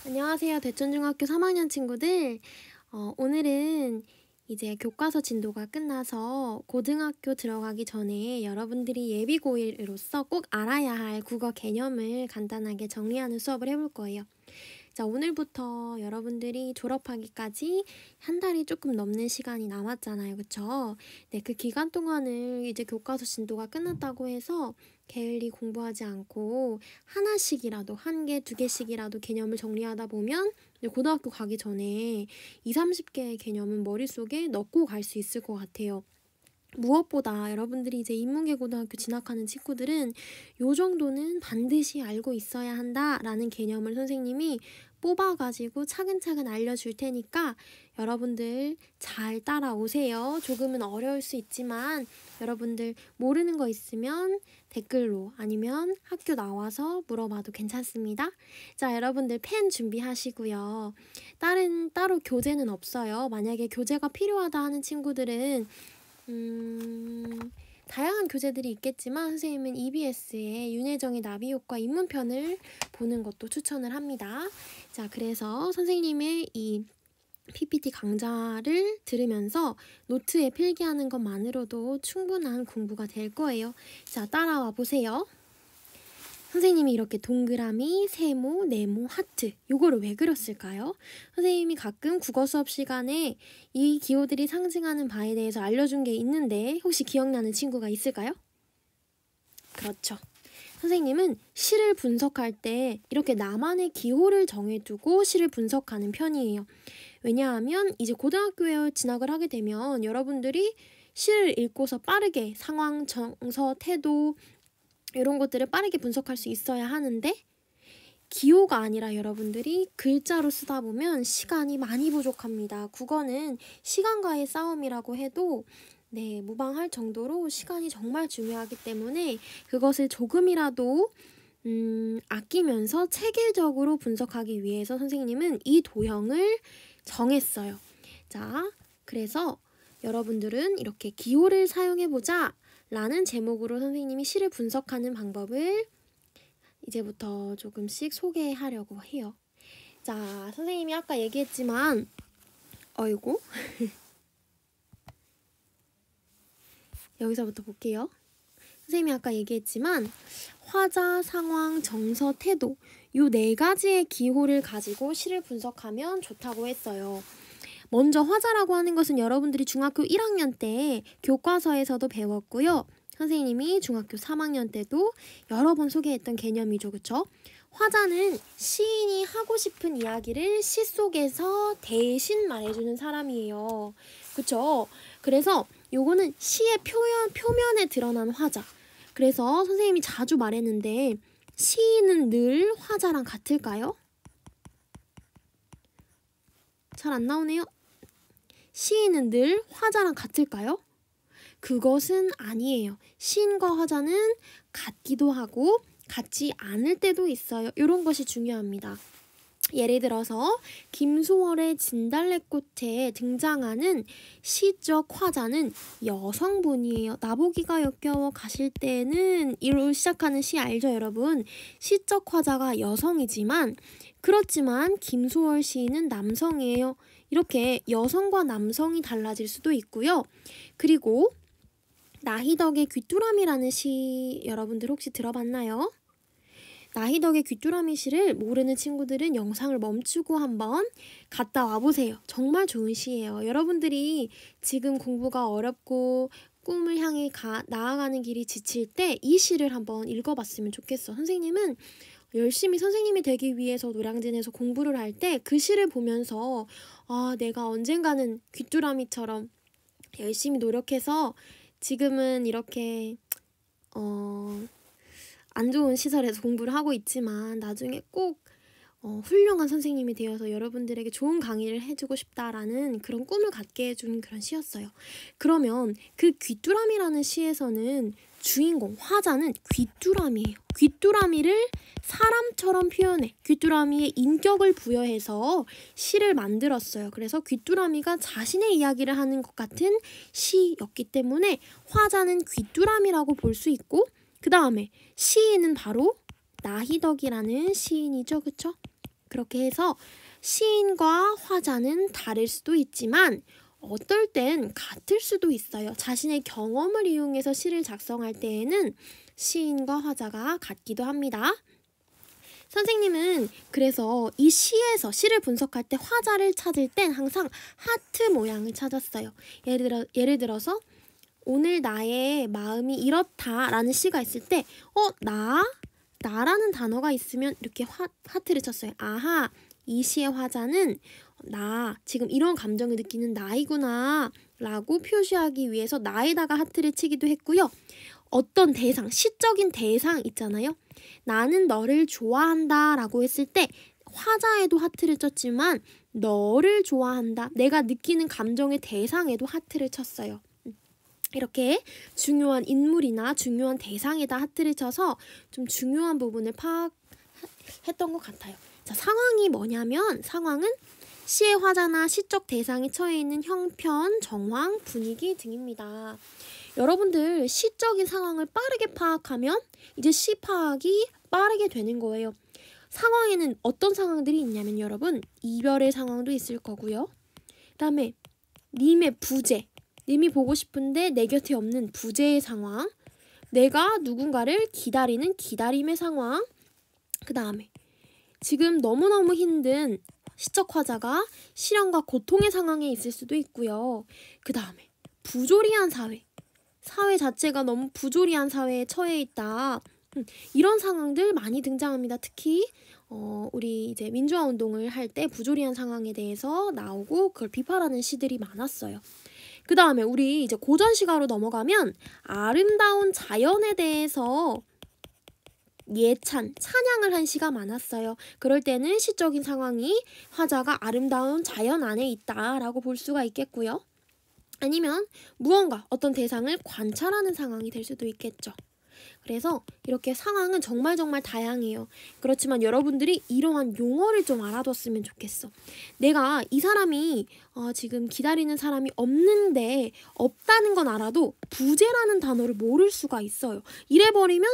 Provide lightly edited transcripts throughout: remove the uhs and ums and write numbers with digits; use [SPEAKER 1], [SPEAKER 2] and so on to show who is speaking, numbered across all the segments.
[SPEAKER 1] 안녕하세요. 대천중학교 3학년 친구들. 오늘은 이제 교과서 진도가 끝나서 고등학교 들어가기 전에 여러분들이 예비고1으로서 꼭 알아야 할 국어 개념을 간단하게 정리하는 수업을 해볼 거예요. 자, 오늘부터 여러분들이 졸업하기까지 한 달이 조금 넘는 시간이 남았잖아요. 그쵸? 네, 그 기간 동안을 이제 교과서 진도가 끝났다고 해서 게을리 공부하지 않고 하나씩이라도, 한 개, 두 개씩이라도 개념을 정리하다 보면 고등학교 가기 전에 20-30개의 개념은 머릿속에 넣고 갈 수 있을 것 같아요. 무엇보다 여러분들이 이제 인문계 고등학교 진학하는 친구들은 요 정도는 반드시 알고 있어야 한다라는 개념을 선생님이 뽑아가지고 차근차근 알려줄 테니까 여러분들 잘 따라오세요. 조금은 어려울 수 있지만 여러분들 모르는 거 있으면 댓글로 아니면 학교 나와서 물어봐도 괜찮습니다. 자, 여러분들 펜 준비하시고요. 따로 교재는 없어요. 만약에 교재가 필요하다 하는 친구들은 다양한 교재들이 있겠지만 선생님은 EBS의 윤혜정의 나비효과 입문편을 보는 것도 추천을 합니다. 자, 그래서 선생님의 이 PPT 강좌를 들으면서 노트에 필기하는 것만으로도 충분한 공부가 될 거예요. 자, 따라와 보세요. 선생님이 이렇게 동그라미, 세모, 네모, 하트 요거를 왜 그렸을까요? 선생님이 가끔 국어 수업 시간에 이 기호들이 상징하는 바에 대해서 알려준 게 있는데 혹시 기억나는 친구가 있을까요? 그렇죠. 선생님은 시를 분석할 때 이렇게 나만의 기호를 정해두고 시를 분석하는 편이에요. 왜냐하면 이제 고등학교에 진학을 하게 되면 여러분들이 시를 읽고서 빠르게 상황, 정서, 태도 이런 것들을 빠르게 분석할 수 있어야 하는데 기호가 아니라 여러분들이 글자로 쓰다 보면 시간이 많이 부족합니다. 국어는 시간과의 싸움이라고 해도 무방할 정도로 시간이 정말 중요하기 때문에 그것을 조금이라도 아끼면서 체계적으로 분석하기 위해서 선생님은 이 도형을 정했어요. 자, 그래서 여러분들은 이렇게 기호를 사용해보자 라는 제목으로 선생님이 시를 분석하는 방법을 이제부터 조금씩 소개하려고 해요. 자, 선생님이 아까 얘기했지만 어이구 여기서부터 볼게요. 선생님이 아까 얘기했지만 화자, 상황, 정서, 태도 요 4가지의 기호를 가지고 시를 분석하면 좋다고 했어요. 먼저 화자라고 하는 것은 여러분들이 중학교 1학년 때 교과서에서도 배웠고요. 선생님이 중학교 3학년 때도 여러 번 소개했던 개념이죠. 그쵸? 화자는 시인이 하고 싶은 이야기를 시 속에서 대신 말해주는 사람이에요. 그쵸? 그래서 요거는 시의 표면에 드러난 화자. 그래서 선생님이 자주 말했는데 시인은 늘 화자랑 같을까요? 잘 안 나오네요. 시인은 늘 화자랑 같을까요? 그것은 아니에요. 시인과 화자는 같기도 하고 같지 않을 때도 있어요. 이런 것이 중요합니다. 예를 들어서 김소월의 진달래꽃에 등장하는 시적 화자는 여성분이에요. 나보기가 역겨워 가실 때는 이로 시작하는 시 알죠, 여러분? 시적 화자가 여성이지만 그렇지만 김소월 시인은 남성이에요. 이렇게 여성과 남성이 달라질 수도 있고요. 그리고 나희덕의 귀뚜라미라는 시 여러분들 혹시 들어봤나요? 나희덕의 귀뚜라미 시를 모르는 친구들은 영상을 멈추고 한번 갔다 와보세요. 정말 좋은 시예요. 여러분들이 지금 공부가 어렵고 꿈을 향해 나아가는 길이 지칠 때 이 시를 한번 읽어봤으면 좋겠어. 선생님은 열심히 선생님이 되기 위해서 노량진에서 공부를 할 때 그 시를 보면서 내가 언젠가는 귀뚜라미처럼 열심히 노력해서 지금은 이렇게 안 좋은 시설에서 공부를 하고 있지만 나중에 꼭 훌륭한 선생님이 되어서 여러분들에게 좋은 강의를 해주고 싶다라는 그런 꿈을 갖게 해준 그런 시였어요. 그러면 그 귀뚜라미라는 시에서는 주인공 화자는 귀뚜라미예요. 귀뚜라미를 사람처럼 표현해 귀뚜라미의 인격을 부여해서 시를 만들었어요. 그래서 귀뚜라미가 자신의 이야기를 하는 것 같은 시였기 때문에 화자는 귀뚜라미라고 볼 수 있고 그 다음에 시인은 바로 나희덕이라는 시인이죠. 그쵸? 그렇게 해서 시인과 화자는 다를 수도 있지만 어떨 땐 같을 수도 있어요. 자신의 경험을 이용해서 시를 작성할 때에는 시인과 화자가 같기도 합니다. 선생님은 그래서 이 시에서 시를 분석할 때 화자를 찾을 땐 항상 하트 모양을 찾았어요. 예를 들어서 오늘 나의 마음이 이렇다라는 시가 있을 때 나라는 단어가 있으면 이렇게 하트를 쳤어요. 아하, 이 시의 화자는 나 지금 이런 감정을 느끼는 나이구나 라고 표시하기 위해서 나에다가 하트를 치기도 했고요. 어떤 대상, 시적인 대상 있잖아요. 나는 너를 좋아한다 라고 했을 때 화자에도 하트를 쳤지만 너를 좋아한다, 내가 느끼는 감정의 대상에도 하트를 쳤어요. 이렇게 중요한 인물이나 중요한 대상에다 하트를 쳐서 좀 중요한 부분을 파악했던 것 같아요. 자, 상황이 뭐냐면 상황은 시의 화자나 시적 대상이 처해 있는 형편, 정황, 분위기 등입니다. 여러분들 시적인 상황을 빠르게 파악하면 이제 시 파악이 빠르게 되는 거예요. 상황에는 어떤 상황들이 있냐면 여러분 이별의 상황도 있을 거고요. 그다음에 님의 부재, 님이 보고 싶은데 내 곁에 없는 부재의 상황, 내가 누군가를 기다리는 기다림의 상황, 그 다음에 지금 너무너무 힘든 시적 화자가 시련과 고통의 상황에 있을 수도 있고요. 그 다음에 부조리한 사회 자체가 너무 부조리한 사회에 처해 있다. 이런 상황들 많이 등장합니다. 특히 우리 이제 민주화 운동을 할 때 부조리한 상황에 대해서 나오고 그걸 비판하는 시들이 많았어요. 그 다음에 우리 이제 고전 시가로 넘어가면 아름다운 자연에 대해서 찬양을 한 시가 많았어요. 그럴 때는 시적인 상황이 화자가 아름다운 자연 안에 있다라고 볼 수가 있겠고요. 아니면 무언가 어떤 대상을 관찰하는 상황이 될 수도 있겠죠. 그래서 이렇게 상황은 정말 다양해요. 그렇지만 여러분들이 이러한 용어를 좀 알아뒀으면 좋겠어. 내가 이 사람이 지금 기다리는 사람이 없다는 건 알아도 부재라는 단어를 모를 수가 있어요. 이래버리면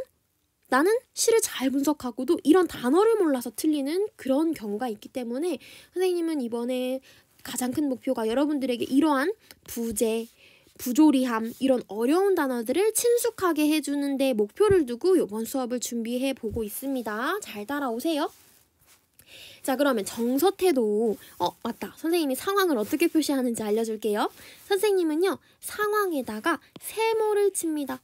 [SPEAKER 1] 나는 시를 잘 분석하고도 이런 단어를 몰라서 틀리는 그런 경우가 있기 때문에 선생님은 이번에 가장 큰 목표가 여러분들에게 이러한 부재, 부조리함 이런 어려운 단어들을 친숙하게 해주는 데 목표를 두고 이번 수업을 준비해 보고 있습니다. 잘 따라오세요. 자, 그러면 정서태도 맞다. 선생님이 상황을 어떻게 표시하는지 알려줄게요. 선생님은요 상황에다가 세모를 칩니다.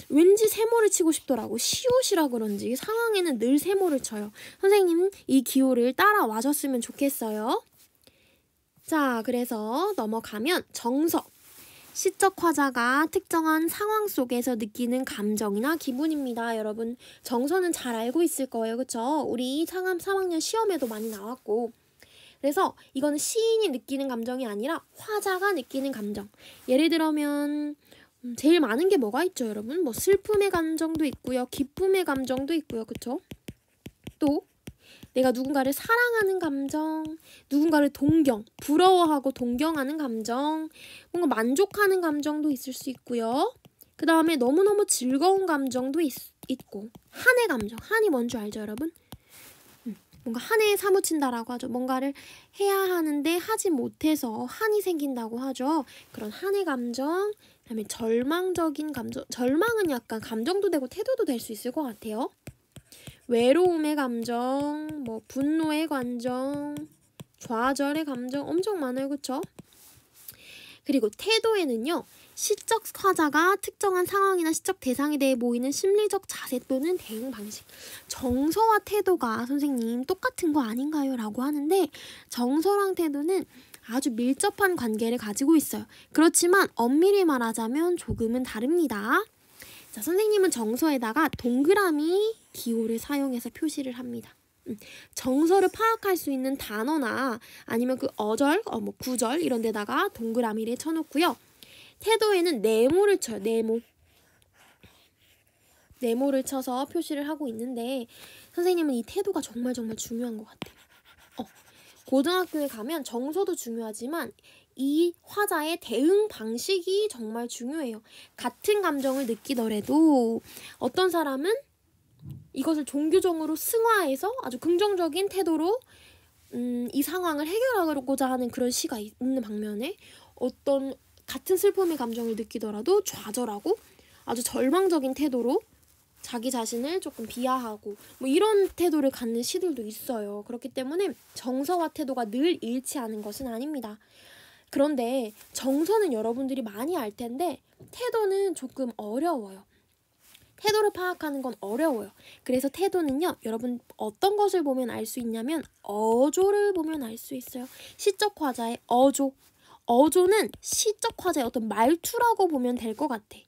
[SPEAKER 1] 왠지 세모를 치고 싶더라고. 시옷이라 그런지 상황에는 늘 세모를 쳐요. 선생님은 이 기호를 따라와줬으면 좋겠어요. 자, 그래서 넘어가면 정서. 시적 화자가 특정한 상황 속에서 느끼는 감정이나 기분입니다. 여러분 정서는 잘 알고 있을 거예요. 그쵸? 우리 3학년 시험에도 많이 나왔고. 그래서 이거는 시인이 느끼는 감정이 아니라 화자가 느끼는 감정. 예를 들면 제일 많은 게 뭐가 있죠, 여러분? 뭐 슬픔의 감정도 있고요. 기쁨의 감정도 있고요. 그쵸? 또 내가 누군가를 사랑하는 감정, 누군가를 부러워하고 동경하는 감정, 뭔가 만족하는 감정도 있을 수 있고요. 그 다음에 너무너무 즐거운 감정도 있고 한의 감정, 한이 뭔지 알죠, 여러분? 뭔가 한에 사무친다라고 하죠. 뭔가를 해야 하는데 하지 못해서 한이 생긴다고 하죠. 그런 한의 감정, 그 다음에 절망적인 감정, 절망은 약간 감정도 되고 태도도 될 수 있을 것 같아요. 외로움의 감정, 뭐 분노의 감정, 좌절의 감정 엄청 많아요. 그쵸? 그리고 태도에는요. 시적 화자가 특정한 상황이나 시적 대상에 대해 보이는 심리적 자세 또는 대응 방식. 정서와 태도가 선생님 똑같은 거 아닌가요? 라고 하는데 정서랑 태도는 아주 밀접한 관계를 가지고 있어요. 그렇지만 엄밀히 말하자면 조금은 다릅니다. 자, 선생님은 정서에다가 동그라미 기호를 사용해서 표시를 합니다. 정서를 파악할 수 있는 단어나 아니면 그 어절, 구절 이런 데다가 동그라미를 쳐놓고요. 태도에는 네모를 쳐요. 네모를 쳐서 표시를 하고 있는데 선생님은 이 태도가 정말 중요한 것 같아요. 고등학교에 가면 정서도 중요하지만 이 화자의 대응 방식이 정말 중요해요. 같은 감정을 느끼더라도 어떤 사람은 이것을 종교적으로 승화해서 아주 긍정적인 태도로 이 상황을 해결하고자 하는 그런 시가 있는 반면에 어떤 같은 슬픔의 감정을 느끼더라도 좌절하고 아주 절망적인 태도로 자기 자신을 조금 비하하고 뭐 이런 태도를 갖는 시들도 있어요. 그렇기 때문에 정서와 태도가 늘 일치하는 것은 아닙니다. 그런데 정서는 여러분들이 많이 알 텐데 태도는 조금 어려워요. 태도를 파악하는 건 어려워요. 그래서 태도는요, 여러분 어떤 것을 보면 알 수 있냐면 어조를 보면 알 수 있어요. 시적 화자의 어조. 어조는 시적 화자의 어떤 말투라고 보면 될 것 같아.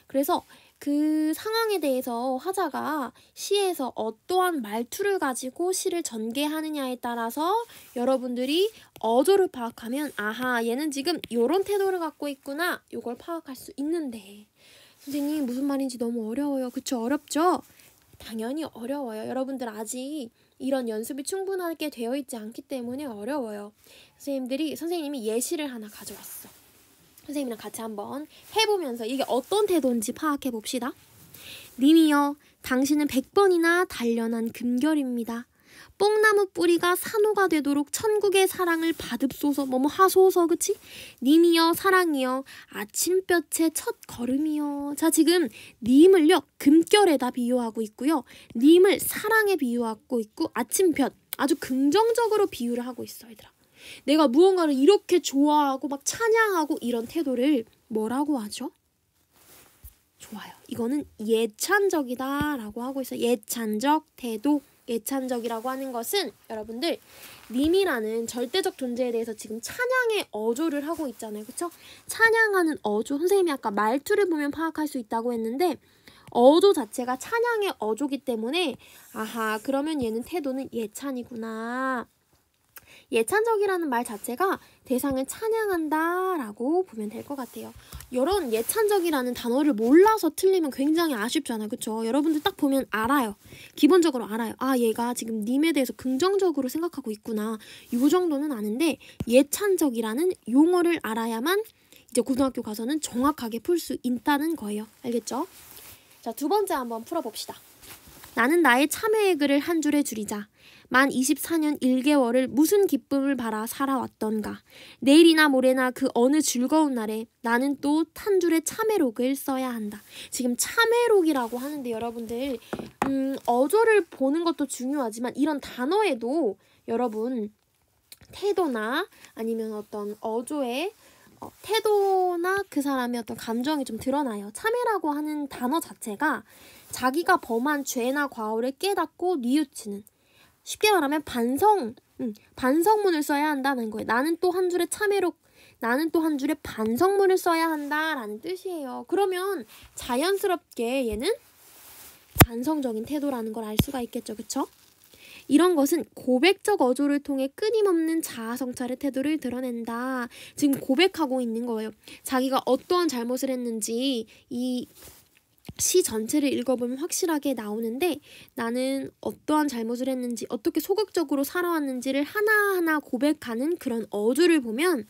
[SPEAKER 1] 그래서 그 상황에 대해서 화자가 시에서 어떠한 말투를 가지고 시를 전개하느냐에 따라서 여러분들이 어조를 파악하면 아하, 얘는 지금 이런 태도를 갖고 있구나, 이걸 파악할 수 있는데 선생님 무슨 말인지 너무 어려워요. 그쵸? 어렵죠? 당연히 어려워요. 여러분들 아직 이런 연습이 충분하게 되어 있지 않기 때문에 어려워요. 선생님이 예시를 하나 가져왔어. 선생님이랑 같이 한번 해보면서 이게 어떤 태도인지 파악해 봅시다. 님이여, 당신은 100번이나 단련한 금결입니다. 뽕나무 뿌리가 산호가 되도록 천국의 사랑을 받읍소서. 뭐뭐 하소서. 그치? 님이여, 사랑이여, 아침볕의 첫 걸음이여. 자, 지금 님을요 금결에다 비유하고 있고요, 님을 사랑에 비유하고 있고, 아침볕 아주 긍정적으로 비유를 하고 있어. 얘들아, 내가 무언가를 이렇게 좋아하고 막 찬양하고 이런 태도를 뭐라고 하죠? 좋아요. 이거는 예찬적이다 라고 하고 있어요. 예찬적 태도. 예찬적이라고 하는 것은 여러분들 님이라는 절대적 존재에 대해서 지금 찬양의 어조를 하고 있잖아요. 그쵸? 찬양하는 어조. 선생님이 아까 말투를 보면 파악할 수 있다고 했는데 어조 자체가 찬양의 어조기 때문에 아하, 그러면 얘는 태도는 예찬이구나. 예찬적이라는 말 자체가 대상을 찬양한다 라고 보면 될 것 같아요. 이런 예찬적이라는 단어를 몰라서 틀리면 굉장히 아쉽잖아요. 그쵸? 여러분들 딱 보면 알아요. 기본적으로 알아요. 아, 얘가 지금 님에 대해서 긍정적으로 생각하고 있구나. 이 정도는 아는데 예찬적이라는 용어를 알아야만 이제 고등학교 가서는 정확하게 풀 수 있다는 거예요. 알겠죠? 자, 두 번째 한번 풀어봅시다. 나는 나의 참회의 글을 한 줄에 줄이자. 만 24년 1개월을 무슨 기쁨을 바라 살아왔던가. 내일이나 모레나 그 어느 즐거운 날에 나는 또 한 줄의 참회록을 써야 한다. 지금 참회록이라고 하는데 여러분들 어조를 보는 것도 중요하지만 이런 단어에도 여러분 태도나 아니면 어떤 어조의 태도나 그 사람의 어떤 감정이 좀 드러나요. 참회라고 하는 단어 자체가 자기가 범한 죄나 과오를 깨닫고 뉘우치는, 쉽게 말하면 반성문을 써야 한다는 거예요. 나는 또 한 줄의 참회록, 나는 또 한 줄의 반성문을 써야 한다라는 뜻이에요. 그러면 자연스럽게 얘는 반성적인 태도라는 걸 알 수가 있겠죠. 그쵸? 이런 것은 고백적 어조를 통해 끊임없는 자아 성찰의 태도를 드러낸다. 지금 고백하고 있는 거예요. 자기가 어떠한 잘못을 했는지 이 시 전체를 읽어보면 확실하게 나오는데 나는 어떠한 잘못을 했는지 어떻게 소극적으로 살아왔는지를 하나하나 고백하는 그런 어조를 보면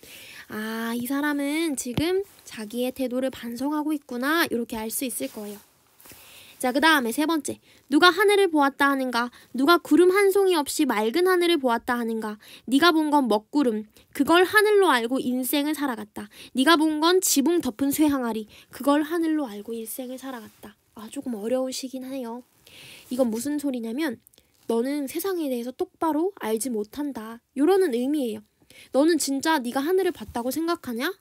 [SPEAKER 1] 아, 이 사람은 지금 자기의 태도를 반성하고 있구나 이렇게 알 수 있을 거예요. 자, 그 다음에 세 번째. 누가 하늘을 보았다 하는가? 누가 구름 한 송이 없이 맑은 하늘을 보았다 하는가? 네가 본 건 먹구름. 그걸 하늘로 알고 인생을 살아갔다. 네가 본 건 지붕 덮은 쇠항아리. 그걸 하늘로 알고 일생을 살아갔다. 아, 조금 어려운 시긴 해요. 이건 무슨 소리냐면 너는 세상에 대해서 똑바로 알지 못한다. 이러는 의미예요. 너는 진짜 네가 하늘을 봤다고 생각하냐?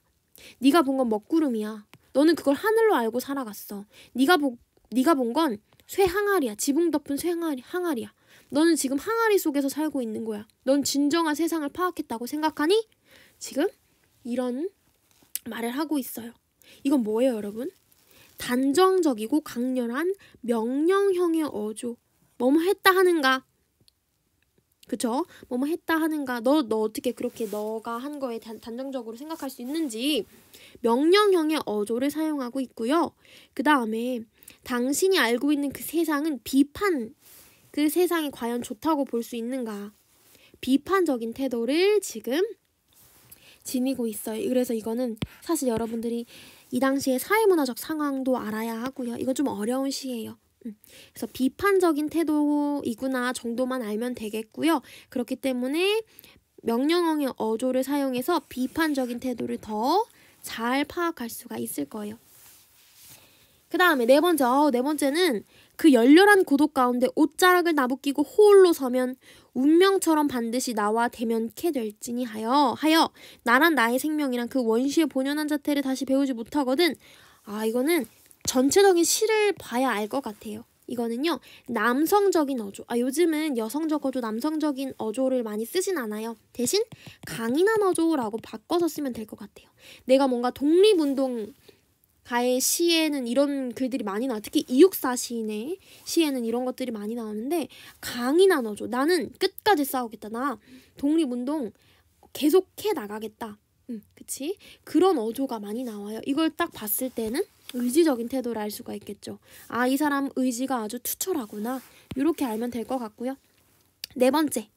[SPEAKER 1] 네가 본 건 먹구름이야. 너는 그걸 하늘로 알고 살아갔어. 네가 본 건 쇠항아리야. 지붕 덮은 쇠항아리야. 너는 지금 항아리 속에서 살고 있는 거야. 넌 진정한 세상을 파악했다고 생각하니? 지금 이런 말을 하고 있어요. 이건 뭐예요, 여러분? 단정적이고 강렬한 명령형의 어조. 뭐뭐 했다 하는가? 그쵸? 뭐뭐 했다 하는가? 너 어떻게 그렇게 너가 한 거에 단정적으로 생각할 수 있는지 명령형의 어조를 사용하고 있고요. 그 다음에 당신이 알고 있는 그 세상은 그 세상이 과연 좋다고 볼 수 있는가? 비판적인 태도를 지금 지니고 있어요. 그래서 이거는 사실 여러분들이 이 당시의 사회문화적 상황도 알아야 하고요. 이건 좀 어려운 시예요. 그래서 비판적인 태도이구나 정도만 알면 되겠고요. 그렇기 때문에 명령어의 어조를 사용해서 비판적인 태도를 더 잘 파악할 수가 있을 거예요. 그 다음에 네 번째는 그 열렬한 고독 가운데 옷자락을 나부끼고 홀로 서면 운명처럼 반드시 나와 대면케 될지니 하여 나란 나의 생명이란 그 원시의 본연한 자태를 다시 배우지 못하거든. 이거는 전체적인 시를 봐야 알 것 같아요. 이거는요 남성적인 어조. 요즘은 여성적 어조, 남성적인 어조를 많이 쓰진 않아요. 대신 강인한 어조라고 바꿔서 쓰면 될 것 같아요. 내가 뭔가 독립운동 가의 시에는 이런 글들이 많이 나와. 특히 이육사 시인의 시에는 이런 것들이 많이 나오는데 강인한 어조. 나는 끝까지 싸우겠다. 나 독립운동 계속해 나가겠다. 그치? 그런 어조가 많이 나와요. 이걸 딱 봤을 때는 의지적인 태도를 알 수가 있겠죠. 이 사람 의지가 아주 투철하구나. 이렇게 알면 될 것 같고요. 네 번째.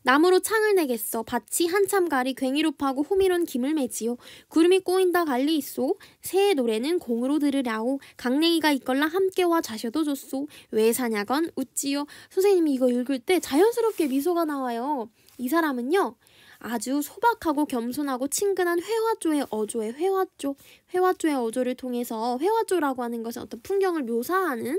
[SPEAKER 1] 나무로 창을 내겠어. 밭이 한참 가리 괭이로 파고 호미론 김을 매지요. 구름이 꼬인다 갈리 있소. 새의 노래는 공으로 들으랴오. 강냉이가 있걸라 함께와 자셔도 좋소. 왜 사냐건 웃지요. 선생님이 이거 읽을 때 자연스럽게 미소가 나와요. 이 사람은요. 아주 소박하고 겸손하고 친근한 회화조의 어조의 회화조의 어조를 통해서 회화조라고 하는 것은 어떤 풍경을 묘사하는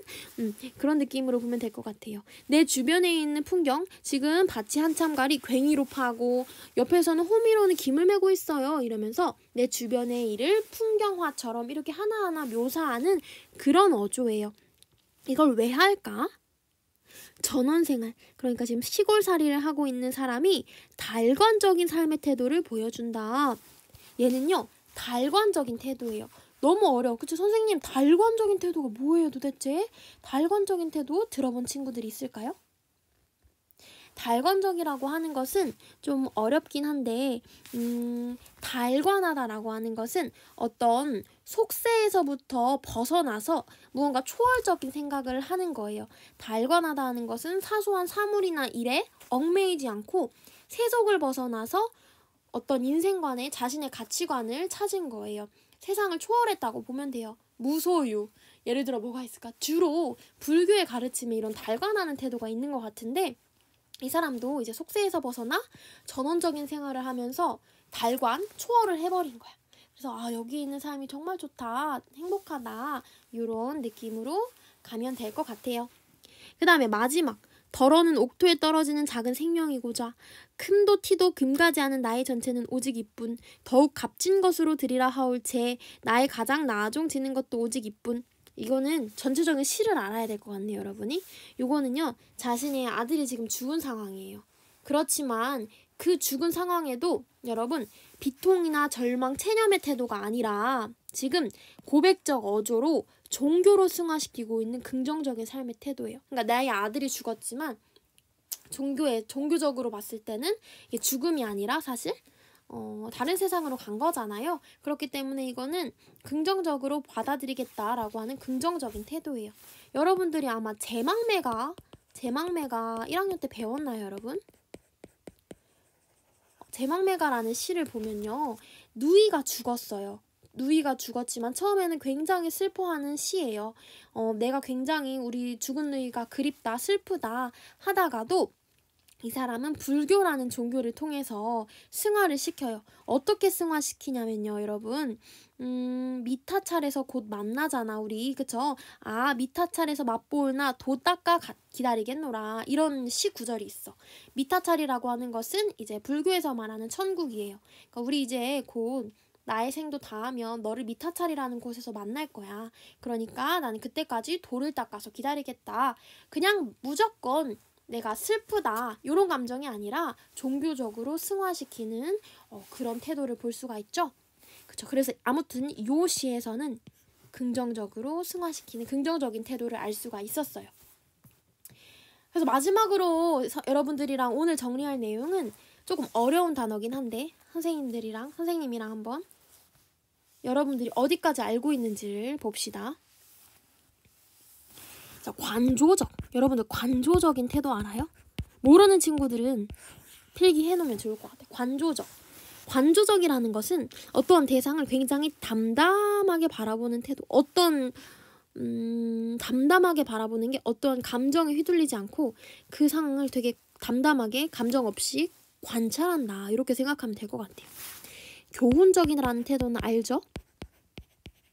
[SPEAKER 1] 그런 느낌으로 보면 될 것 같아요. 내 주변에 있는 풍경, 지금 밭이 한참 가리 괭이로 파고 옆에서는 호미로는 김을 메고 있어요. 이러면서 내 주변의 일을 풍경화처럼 이렇게 하나하나 묘사하는 그런 어조예요. 이걸 왜 할까? 전원생활, 그러니까 지금 시골살이를 하고 있는 사람이 달관적인 삶의 태도를 보여준다. 얘는요 달관적인 태도예요. 너무 어려워. 그쵸? 선생님 달관적인 태도가 뭐예요 도대체? 달관적인 태도 들어본 친구들이 있을까요? 달관적이라고 하는 것은 좀 어렵긴 한데 달관하다라고 하는 것은 어떤 속세에서부터 벗어나서 무언가 초월적인 생각을 하는 거예요. 달관하다 하는 것은 사소한 사물이나 일에 얽매이지 않고 세속을 벗어나서 어떤 인생관에 자신의 가치관을 찾은 거예요. 세상을 초월했다고 보면 돼요. 무소유. 예를 들어 뭐가 있을까? 주로 불교의 가르침에 이런 달관하는 태도가 있는 것 같은데 이 사람도 이제 속세에서 벗어나 전원적인 생활을 하면서 달관, 초월을 해버린 거야. 그래서 여기 있는 삶이 정말 좋다, 행복하다 이런 느낌으로 가면 될 것 같아요. 그 다음에 마지막. 덜어는 옥토에 떨어지는 작은 생명이고자 큼도 티도 금가지 않은 나의 전체는 오직 이뿐 더욱 값진 것으로 드리라 하올채 나의 가장 나아종지는 것도 오직 이뿐. 이거는 전체적인 시를 알아야 될 것 같네요, 여러분이. 이거는요, 자신의 아들이 지금 죽은 상황이에요. 그렇지만 그 죽은 상황에도 여러분 비통이나 절망, 체념의 태도가 아니라 지금 고백적 어조로 종교로 승화시키고 있는 긍정적인 삶의 태도예요. 그러니까 나의 아들이 죽었지만 종교적으로 봤을 때는 이게 죽음이 아니라 사실 다른 세상으로 간 거잖아요. 그렇기 때문에 이거는 긍정적으로 받아들이겠다라고 하는 긍정적인 태도예요. 여러분들이 아마 제망매가 1학년 때 배웠나요, 여러분? 제망매가라는 시를 보면요. 누이가 죽었어요. 누이가 죽었지만 처음에는 굉장히 슬퍼하는 시예요. 내가 굉장히 우리 죽은 누이가 그립다, 슬프다 하다가도 이 사람은 불교라는 종교를 통해서 승화를 시켜요. 어떻게 승화시키냐면요, 여러분. 미타찰에서 곧 만나잖아, 우리. 그쵸? 미타찰에서 맛보을나 도 닦아 기다리겠노라. 이런 시 구절이 있어. 미타찰이라고 하는 것은 이제 불교에서 말하는 천국이에요. 그러니까 우리 이제 곧 나의 생도 다하면 너를 미타찰이라는 곳에서 만날 거야. 그러니까 나는 그때까지 도를 닦아서 기다리겠다. 그냥 무조건 내가 슬프다 이런 감정이 아니라 종교적으로 승화시키는 그런 태도를 볼 수가 있죠. 그렇죠. 그래서 아무튼 이 시에서는 긍정적으로 승화시키는 긍정적인 태도를 알 수가 있었어요. 그래서 마지막으로 여러분들이랑 오늘 정리할 내용은 조금 어려운 단어긴 한데 선생님이랑 한번 여러분들이 어디까지 알고 있는지를 봅시다. 자, 관조적. 여러분들 관조적인 태도 알아요? 모르는 친구들은 필기해놓으면 좋을 것 같아요. 관조적. 관조적이라는 것은 어떠한 대상을 굉장히 담담하게 바라보는 태도. 어떤 담담하게 바라보는 게 어떠한 감정에 휘둘리지 않고 그 상황을 되게 담담하게 감정 없이 관찰한다. 이렇게 생각하면 될 것 같아요. 교훈적이라는 태도는 알죠?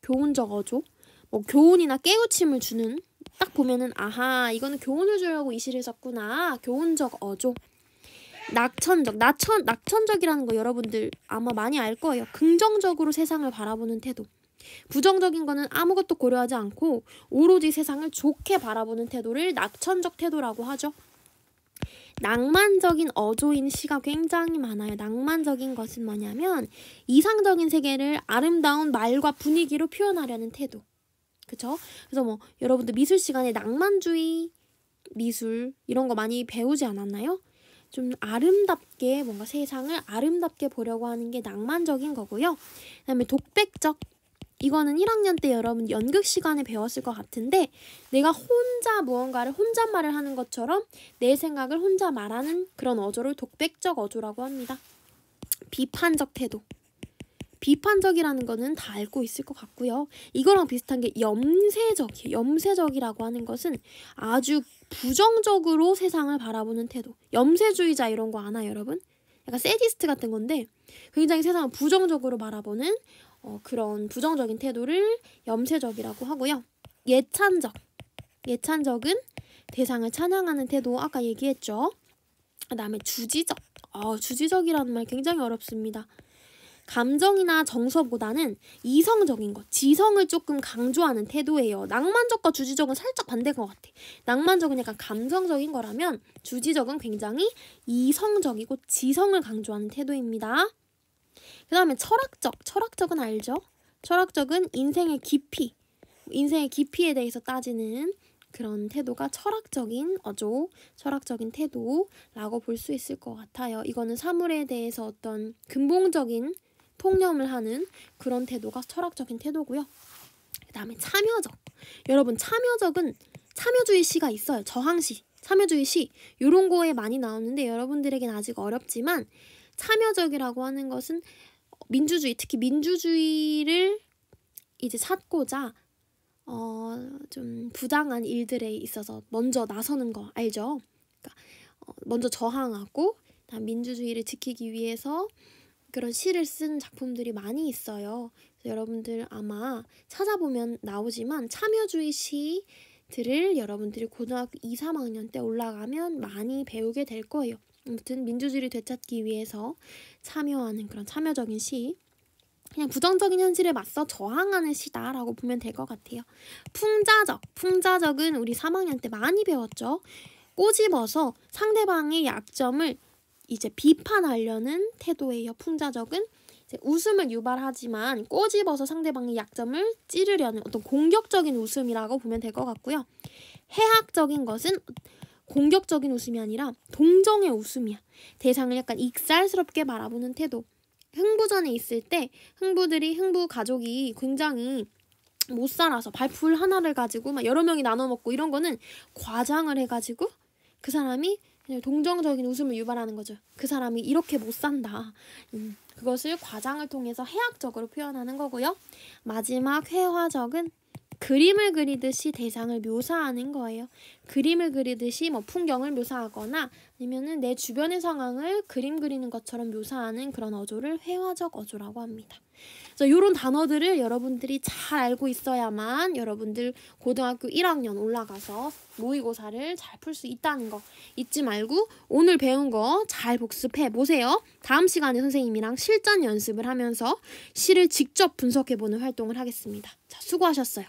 [SPEAKER 1] 교훈적 어조. 뭐 교훈이나 깨우침을 주는 딱 보면은 아하 이거는 교훈을 주려고 이 시를 썼구나. 교훈적 어조. 낙천적이라는 거 여러분들 아마 많이 알 거예요. 긍정적으로 세상을 바라보는 태도. 부정적인 거는 아무것도 고려하지 않고 오로지 세상을 좋게 바라보는 태도를 낙천적 태도라고 하죠. 낭만적인 어조인 시가 굉장히 많아요. 낭만적인 것은 뭐냐면 이상적인 세계를 아름다운 말과 분위기로 표현하려는 태도. 그쵸? 그래서 뭐 여러분들 미술 시간에 낭만주의 미술 이런 거 많이 배우지 않았나요? 좀 아름답게 뭔가 세상을 아름답게 보려고 하는 게 낭만적인 거고요. 그 다음에 독백적. 이거는 1학년 때 여러분 연극 시간에 배웠을 것 같은데 내가 혼자 무언가를 혼잣말을 하는 것처럼 내 생각을 혼자 말하는 그런 어조를 독백적 어조라고 합니다. 비판적 태도. 비판적이라는 거는 다 알고 있을 것 같고요. 이거랑 비슷한 게 염세적이에요. 염세적이라고 하는 것은 아주 부정적으로 세상을 바라보는 태도. 염세주의자 이런 거 아나요, 여러분? 약간 세디스트 같은 건데 굉장히 세상을 부정적으로 바라보는 그런 부정적인 태도를 염세적이라고 하고요. 예찬적. 예찬적은 대상을 찬양하는 태도 아까 얘기했죠. 그 다음에 주지적. 주지적이라는 말 굉장히 어렵습니다. 감정이나 정서보다는 이성적인 것, 지성을 조금 강조하는 태도예요. 낭만적과 주지적은 살짝 반대인 것 같아. 낭만적은 약간 감성적인 거라면 주지적은 굉장히 이성적이고 지성을 강조하는 태도입니다. 그 다음에 철학적. 철학적은 알죠? 철학적은 인생의 깊이, 인생의 깊이에 대해서 따지는 그런 태도가 철학적인 어조, 철학적인 태도라고 볼 수 있을 것 같아요. 이거는 사물에 대해서 어떤 근본적인 통념을 하는 그런 태도가 철학적인 태도고요. 그 다음에 참여적. 여러분 참여적은 참여주의 시가 있어요. 저항시, 참여주의 시 이런 거에 많이 나오는데 여러분들에겐 아직 어렵지만 참여적이라고 하는 것은 민주주의, 특히 민주주의를 이제 찾고자 좀 부당한 일들에 있어서 먼저 나서는 거 알죠? 그러니까 먼저 저항하고 다음 민주주의를 지키기 위해서 그런 시를 쓴 작품들이 많이 있어요. 그래서 여러분들 아마 찾아보면 나오지만 참여주의 시들을 여러분들이 고등학교 2, 3학년 때 올라가면 많이 배우게 될 거예요. 아무튼 민주주의를 되찾기 위해서 참여하는 그런 참여적인 시. 그냥 부정적인 현실에 맞서 저항하는 시다라고 보면 될 것 같아요. 풍자적. 풍자적은 우리 3학년 때 많이 배웠죠. 꼬집어서 상대방의 약점을 이제 비판하려는 태도예요. 풍자적은 이제 웃음을 유발하지만 꼬집어서 상대방의 약점을 찌르려는 어떤 공격적인 웃음이라고 보면 될 것 같고요. 해학적인 것은 공격적인 웃음이 아니라 동정의 웃음이야. 대상을 약간 익살스럽게 바라보는 태도. 흥부전에 있을 때 흥부 가족이 굉장히 못 살아서 발풀 하나를 가지고 막 여러 명이 나눠 먹고 이런 거는 과장을 해가지고 그 사람이 그냥 동정적인 웃음을 유발하는 거죠. 그 사람이 이렇게 못 산다. 그것을 과장을 통해서 해학적으로 표현하는 거고요. 마지막 회화적은 그림을 그리듯이 대상을 묘사하는 거예요. 그림을 그리듯이 뭐 풍경을 묘사하거나 아니면은 내 주변의 상황을 그림 그리는 것처럼 묘사하는 그런 어조를 회화적 어조라고 합니다. 그래서 이런 단어들을 여러분들이 잘 알고 있어야만 여러분들 고등학교 1학년 올라가서 모의고사를 잘 풀 수 있다는 거 잊지 말고 오늘 배운 거 잘 복습해 보세요. 다음 시간에 선생님이랑 실전 연습을 하면서 시를 직접 분석해보는 활동을 하겠습니다. 자, 수고하셨어요.